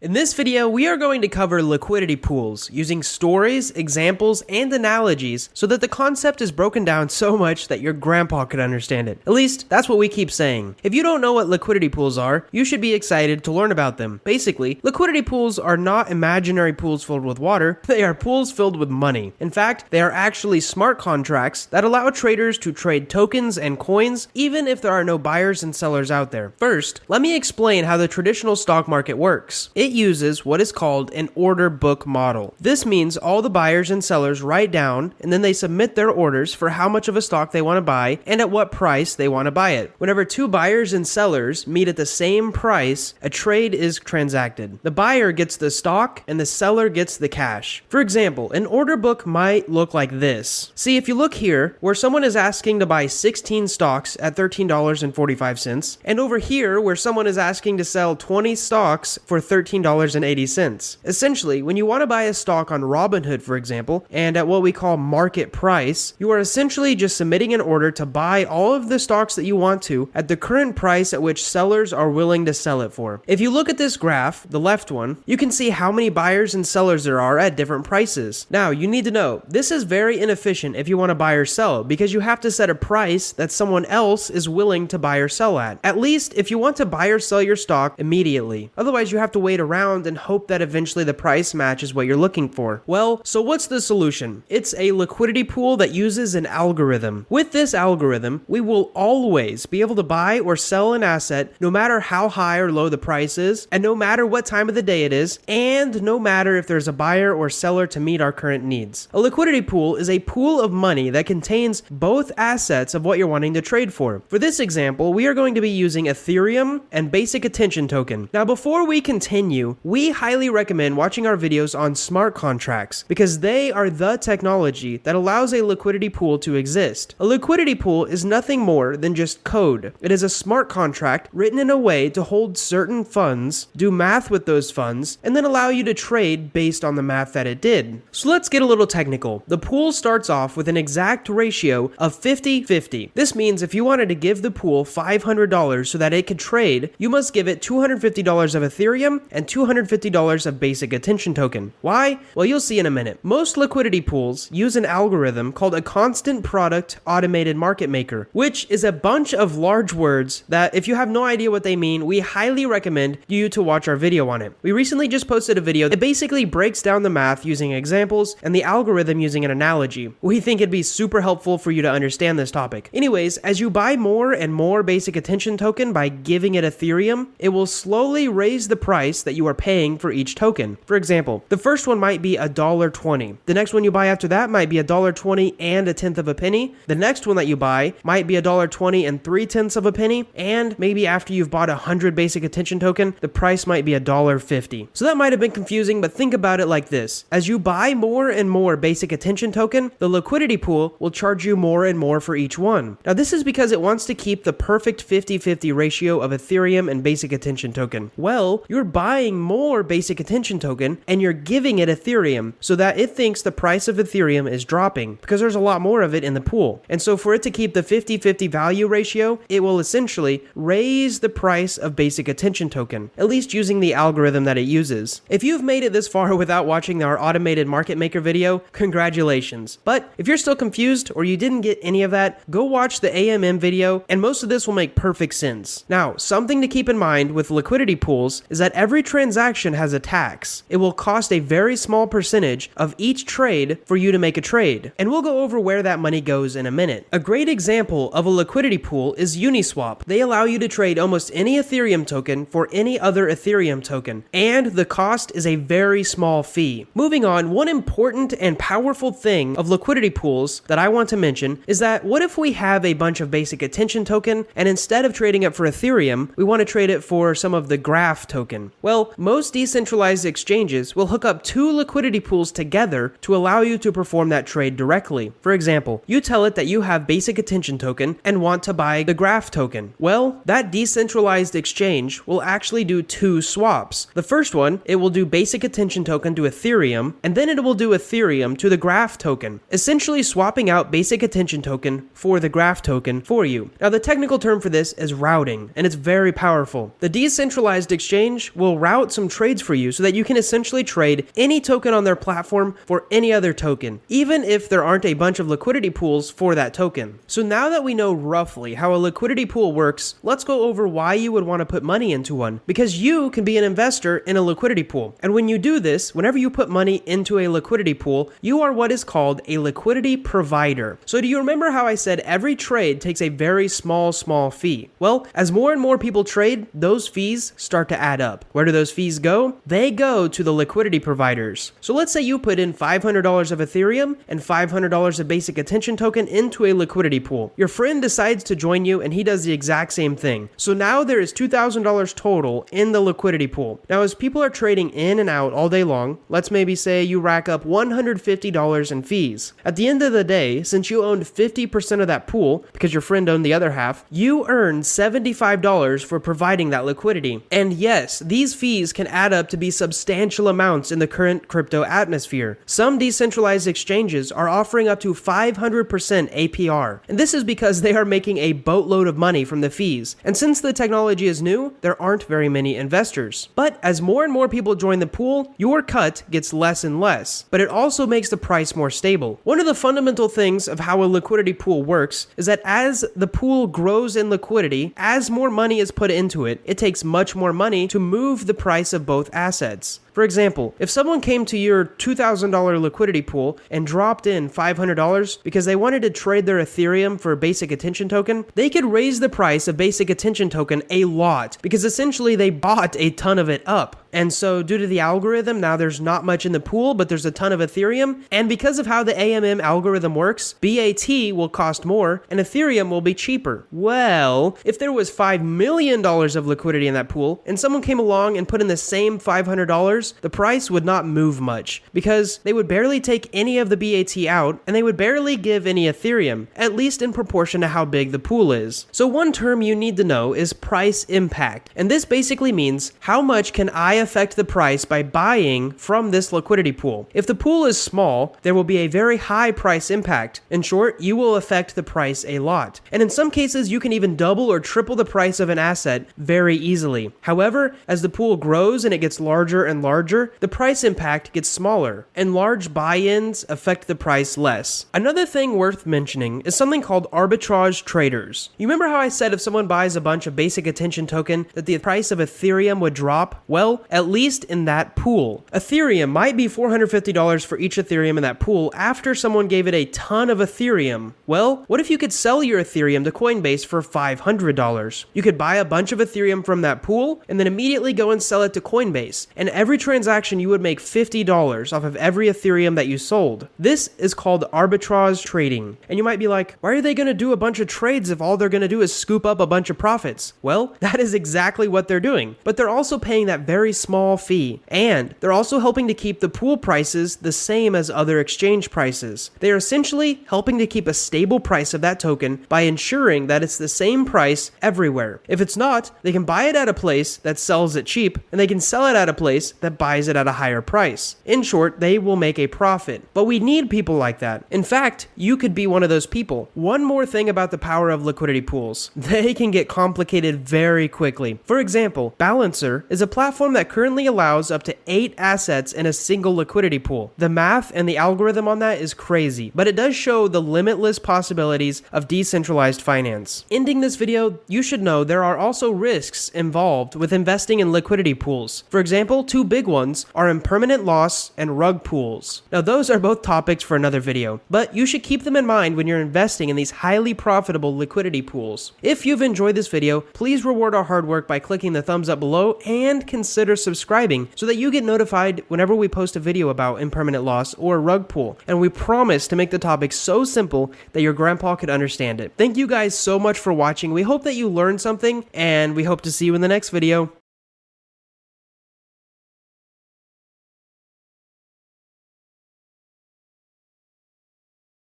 In this video, we are going to cover liquidity pools using stories, examples, and analogies so that the concept is broken down so much that your grandpa could understand it. At least, that's what we keep saying. If you don't know what liquidity pools are, you should be excited to learn about them. Basically, liquidity pools are not imaginary pools filled with water, they are pools filled with money. In fact, they are actually smart contracts that allow traders to trade tokens and coins even if there are no buyers and sellers out there. First, let me explain how the traditional stock market works. It uses what is called an order book model. This means all the buyers and sellers write down and then they submit their orders for how much of a stock they want to buy and at what price they want to buy it. Whenever two buyers and sellers meet at the same price, a trade is transacted. The buyer gets the stock and the seller gets the cash. For example, an order book might look like this. See, if you look here, where someone is asking to buy 16 stocks at $13.45, and over here where someone is asking to sell 20 stocks for $13.80. Essentially, when you want to buy a stock on Robinhood, for example, and at what we call market price, you are essentially just submitting an order to buy all of the stocks that you want to at the current price at which sellers are willing to sell it for. If you look at this graph, the left one, you can see how many buyers and sellers there are at different prices. Now, you need to know, this is very inefficient if you want to buy or sell because you have to set a price that someone else is willing to buy or sell at least if you want to buy or sell your stock immediately. Otherwise, you have to wait around and hope that eventually the price matches what you're looking for. Well, so what's the solution? It's a liquidity pool that uses an algorithm. With this algorithm, we will always be able to buy or sell an asset no matter how high or low the price is, and no matter what time of the day it is, and no matter if there's a buyer or seller to meet our current needs. A liquidity pool is a pool of money that contains both assets of what you're wanting to trade for. For this example, we are going to be using Ethereum and basic attention token. Now, before we continue, we highly recommend watching our videos on smart contracts because they are the technology that allows a liquidity pool to exist. A liquidity pool is nothing more than just code. It is a smart contract written in a way to hold certain funds, do math with those funds, and then allow you to trade based on the math that it did. So let's get a little technical. The pool starts off with an exact ratio of 50-50. This means if you wanted to give the pool $500 so that it could trade, you must give it $250 of Ethereum and $250 of basic attention token. Why? Well, you'll see in a minute. Most liquidity pools use an algorithm called a constant product automated market maker, which is a bunch of large words that if you have no idea what they mean, we highly recommend you to watch our video on it. We recently just posted a video that basically breaks down the math using examples and the algorithm using an analogy. We think it'd be super helpful for you to understand this topic. Anyways, as you buy more and more basic attention token by giving it Ethereum, it will slowly raise the price that you are paying for each token. For example, the first one might be $1.20. The next one you buy after that might be $1.20 and a tenth of a penny. The next one that you buy might be $1.20 and 3/10 of a penny. And maybe after you've bought 100 basic attention token, the price might be $1.50. So that might have been confusing, but think about it like this. As you buy more and more basic attention token, the liquidity pool will charge you more and more for each one. Now this is because it wants to keep the perfect 50-50 ratio of Ethereum and basic attention token. Well, you're buying more basic attention token and you're giving it Ethereum so that it thinks the price of Ethereum is dropping because there's a lot more of it in the pool. And so for it to keep the 50-50 value ratio, it will essentially raise the price of basic attention token, at least using the algorithm that it uses. If you've made it this far without watching our automated market maker video, congratulations. But if you're still confused or you didn't get any of that, go watch the AMM video and most of this will make perfect sense. Now, something to keep in mind with liquidity pools is that every transaction has a tax. It will cost a very small percentage of each trade for you to make a trade. And we'll go over where that money goes in a minute. A great example of a liquidity pool is Uniswap. They allow you to trade almost any Ethereum token for any other Ethereum token. And the cost is a very small fee. Moving on, one important and powerful thing of liquidity pools that I want to mention is that what if we have a bunch of basic attention token and instead of trading it for Ethereum, we want to trade it for some of the graph token? Well, most decentralized exchanges will hook up two liquidity pools together to allow you to perform that trade directly. For example, you tell it that you have basic attention token and want to buy the graph token. Well, that decentralized exchange will actually do two swaps. The first one, it will do basic attention token to Ethereum, and then it will do Ethereum to the graph token, essentially swapping out basic attention token for the graph token for you. Now, the technical term for this is routing, and it's very powerful. The decentralized exchange will route some trades for you so that you can essentially trade any token on their platform for any other token, even if there aren't a bunch of liquidity pools for that token. So now that we know roughly how a liquidity pool works, let's go over why you would want to put money into one, because you can be an investor in a liquidity pool. And when you do this, whenever you put money into a liquidity pool, you are what is called a liquidity provider. So do you remember how I said every trade takes a very small fee? Well, as more and more people trade, those fees start to add up. Where do those fees go? They go to the liquidity providers. So let's say you put in $500 of Ethereum and $500 of basic attention token into a liquidity pool. Your friend decides to join you and he does the exact same thing. So now there is $2,000 total in the liquidity pool. Now as people are trading in and out all day long, let's maybe say you rack up $150 in fees. At the end of the day, since you owned 50% of that pool, because your friend owned the other half, you earn $75 for providing that liquidity. And yes, these fees can add up to be substantial amounts in the current crypto atmosphere. Some decentralized exchanges are offering up to 500% APR, and this is because they are making a boatload of money from the fees. And since the technology is new, there aren't very many investors. But as more and more people join the pool, your cut gets less and less, but it also makes the price more stable. One of the fundamental things of how a liquidity pool works is that as the pool grows in liquidity, as more money is put into it, it takes much more money to move the price of both assets. For example, if someone came to your $2,000 liquidity pool and dropped in $500 because they wanted to trade their Ethereum for a basic attention token, they could raise the price of basic attention token a lot because essentially they bought a ton of it up. And so due to the algorithm, now there's not much in the pool, but there's a ton of Ethereum. And because of how the AMM algorithm works, BAT will cost more and Ethereum will be cheaper. Well, if there was $5 million of liquidity in that pool and someone came along and put in the same $500, the price would not move much because they would barely take any of the BAT out and they would barely give any Ethereum, at least in proportion to how big the pool is. So one term you need to know is price impact. And this basically means how much can I affect the price by buying from this liquidity pool. If the pool is small, there will be a very high price impact. In short, you will affect the price a lot. And in some cases, you can even double or triple the price of an asset very easily. However, as the pool grows and it gets larger and larger, the price impact gets smaller, and large buy-ins affect the price less. Another thing worth mentioning is something called arbitrage traders. You remember how I said if someone buys a bunch of basic attention token that the price of Ethereum would drop? Well, at least in that pool. Ethereum might be $450 for each Ethereum in that pool after someone gave it a ton of Ethereum. Well, what if you could sell your Ethereum to Coinbase for $500? You could buy a bunch of Ethereum from that pool and then immediately go and sell it to Coinbase. And every transaction you would make $50 off of every Ethereum that you sold. This is called arbitrage trading. And you might be like, why are they going to do a bunch of trades if all they're going to do is scoop up a bunch of profits? Well, that is exactly what they're doing. But they're also paying that very small fee. And they're also helping to keep the pool prices the same as other exchange prices. They are essentially helping to keep a stable price of that token by ensuring that it's the same price everywhere. If it's not, they can buy it at a place that sells it cheap, and they can sell it at a place that buys it at a higher price. In short, they will make a profit. But we need people like that. In fact, you could be one of those people. One more thing about the power of liquidity pools. They can get complicated very quickly. For example, Balancer is a platform that currently allows up to 8 assets in a single liquidity pool. The math and the algorithm on that is crazy, but it does show the limitless possibilities of decentralized finance. Ending this video, you should know there are also risks involved with investing in liquidity pools. For example, 2 big ones are impermanent loss and rug pools. Now those are both topics for another video, but you should keep them in mind when you're investing in these highly profitable liquidity pools. If you've enjoyed this video, please reward our hard work by clicking the thumbs up below and consider subscribing so that you get notified whenever we post a video about impermanent loss or rug pool. And we promise to make the topic so simple that your grandpa could understand it. Thank you guys so much for watching. We hope that you learned something, and we hope to see you in the next video.